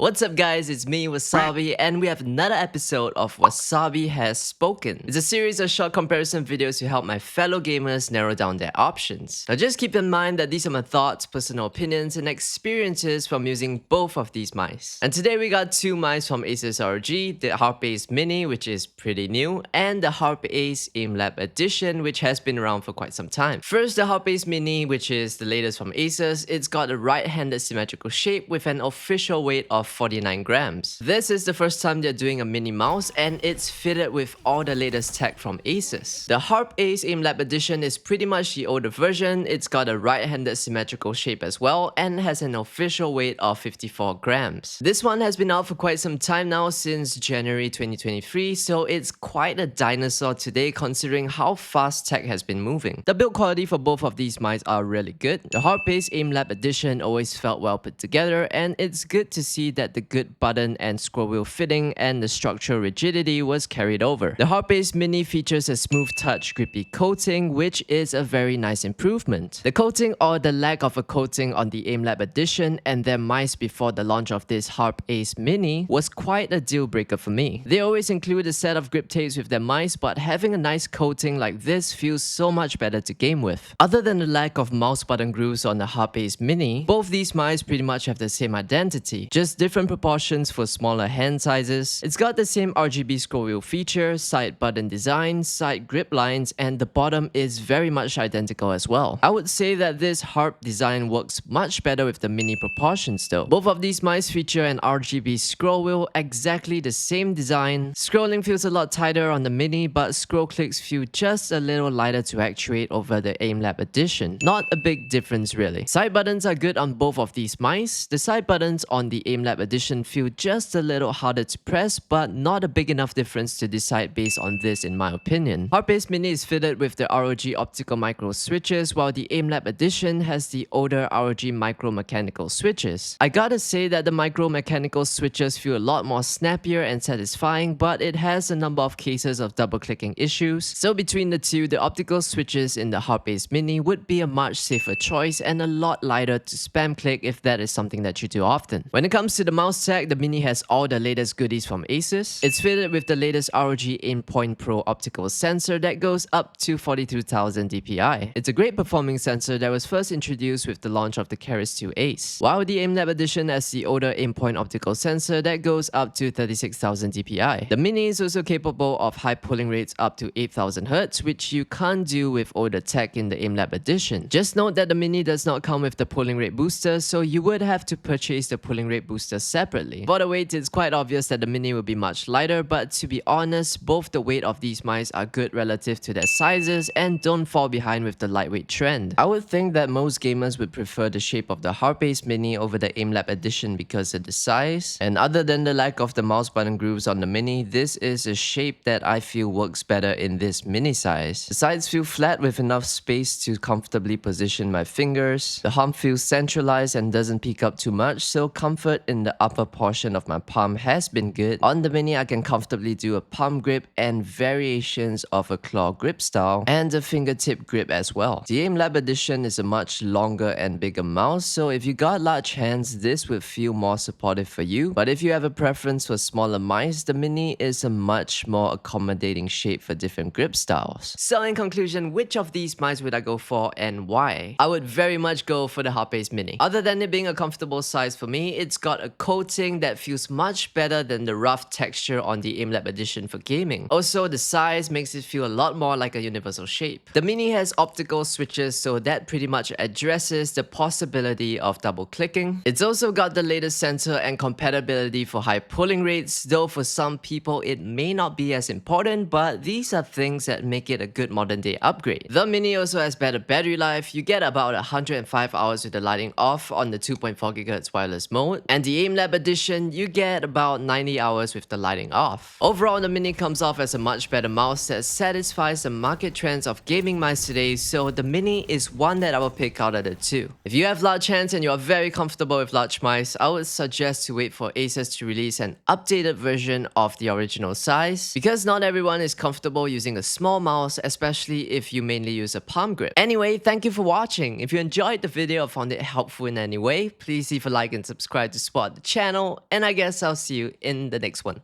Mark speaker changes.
Speaker 1: What's up guys, it's me Wasabi and we have another episode of Wasabi Has Spoken. It's a series of short comparison videos to help my fellow gamers narrow down their options. Now just keep in mind that these are my thoughts, personal opinions and experiences from using both of these mice. And today we got two mice from Asus ROG, the Harpe Mini which is pretty new and the Harpe AIM-Lab Edition which has been around for quite some time. First the Harpe Mini which is the latest from Asus, it's got a right-handed symmetrical shape with an official weight of 49 grams. This is the first time they're doing a mini mouse and it's fitted with all the latest tech from Asus. The Harpe AIM-Lab Edition is pretty much the older version, it's got a right-handed symmetrical shape as well and has an official weight of 54 grams. This one has been out for quite some time now, since January 2023, so it's quite a dinosaur today considering how fast tech has been moving. The build quality for both of these mice are really good. The Harpe AIM-Lab Edition always felt well put together and it's good to see that the good button and scroll wheel fitting and the structural rigidity was carried over. The Harpe Mini features a smooth touch grippy coating which is a very nice improvement. The coating or the lack of a coating on the AIM-Lab Edition and their mice before the launch of this Harpe Mini was quite a deal breaker for me. They always include a set of grip tapes with their mice, but having a nice coating like this feels so much better to game with. Other than the lack of mouse button grooves on the Harpe Mini, both these mice pretty much have the same identity, just different proportions for smaller hand sizes. It's got the same RGB scroll wheel feature, side button design, side grip lines, and the bottom is very much identical as well. I would say that this Harpe design works much better with the mini proportions though. Both of these mice feature an RGB scroll wheel, exactly the same design. Scrolling feels a lot tighter on the mini, but scroll clicks feel just a little lighter to actuate over the AIM-Lab Edition. Not a big difference really. Side buttons are good on both of these mice. The side buttons on the AIM-Lab Edition feel just a little harder to press, but not a big enough difference to decide based on this in my opinion. Harpe Mini is fitted with the ROG Optical Micro switches, while the AIM-Lab Edition has the older ROG Micro Mechanical switches. I gotta say that the Micro Mechanical switches feel a lot more snappier and satisfying, but it has a number of cases of double clicking issues. So between the two, the optical switches in the Harpe Mini would be a much safer choice and a lot lighter to spam click if that is something that you do often. When it comes to the mouse tech, the Mini has all the latest goodies from Asus. It's fitted with the latest ROG Aimpoint Pro optical sensor that goes up to 42,000 dpi. It's a great performing sensor that was first introduced with the launch of the Keras 2 Ace, while the AIM-Lab Edition has the older Aimpoint optical sensor that goes up to 36,000 dpi. The Mini is also capable of high polling rates up to 8,000 Hz, which you can't do with older tech in the AIM-Lab Edition. Just note that the Mini does not come with the polling rate booster, so you would have to purchase the polling rate booster separately. For the weight, it's quite obvious that the Mini will be much lighter, but to be honest, both the weight of these mice are good relative to their sizes and don't fall behind with the lightweight trend. I would think that most gamers would prefer the shape of the Harpe Mini over the AIM-Lab Edition because of the size. And other than the lack of the mouse button grooves on the Mini, this is a shape that I feel works better in this mini size. The sides feel flat with enough space to comfortably position my fingers. The hump feels centralized and doesn't peak up too much, so comfort in the upper portion of my palm has been good. On the Mini, I can comfortably do a palm grip and variations of a claw grip style and a fingertip grip as well. The AIM-Lab Edition is a much longer and bigger mouse, so if you got large hands, this would feel more supportive for you. But if you have a preference for smaller mice, the Mini is a much more accommodating shape for different grip styles. So in conclusion, which of these mice would I go for and why? I would very much go for the Harpe Mini. Other than it being a comfortable size for me, it's got a coating that feels much better than the rough texture on the AIM-Lab Edition for gaming. Also, the size makes it feel a lot more like a universal shape. The Mini has optical switches, so that pretty much addresses the possibility of double clicking. It's also got the latest sensor and compatibility for high polling rates, though for some people it may not be as important, but these are things that make it a good modern day upgrade. The Mini also has better battery life. You get about 105 hours with the lighting off on the 2.4 GHz wireless mode, and the AIM-Lab Edition you get about 90 hours with the lighting off. Overall, the Mini comes off as a much better mouse that satisfies the market trends of gaming mice today, so the Mini is one that I will pick out of the two. If you have large hands and you are very comfortable with large mice, I would suggest to wait for Asus to release an updated version of the original size, because not everyone is comfortable using a small mouse, especially if you mainly use a palm grip. Anyway, thank you for watching. If you enjoyed the video or found it helpful in any way, please leave a like and subscribe to support support the channel, and I guess I'll see you in the next one.